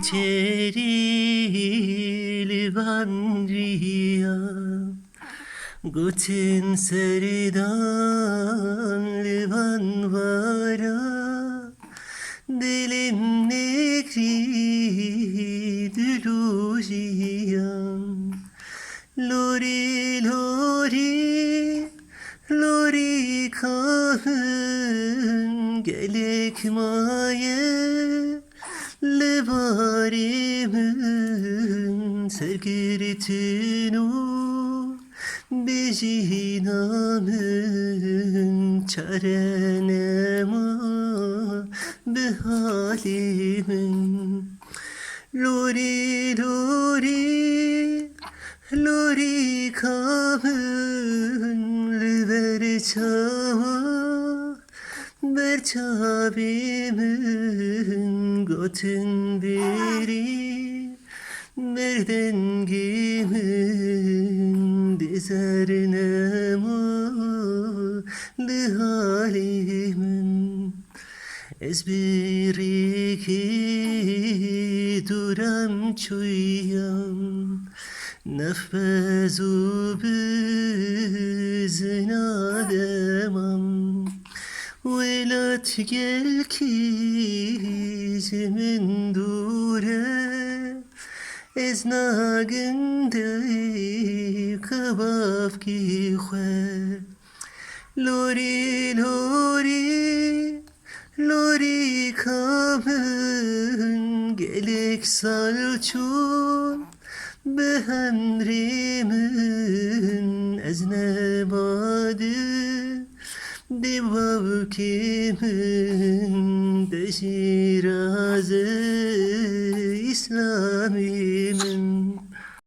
Ceril Vandria Guten Seridan Livan Vara Dilim Negri Düluriyan Lori Lori Lori kahın Gelek maye Levarimin sergiritinu Bijinamın çarenema Behalimin Lori lori Lori kahın Liver çava Berçabimin götün biri Nereden gimin dizerine malı halimin Ezbiri ki duram çuyam Nefezu bizin ademam Velat gel ki zemin dure Eznaginde kabaf ki khwe Lori lori Lori kamın gelek salçun Behenrimin eznebadı Divav kimin de şirazı İslamimin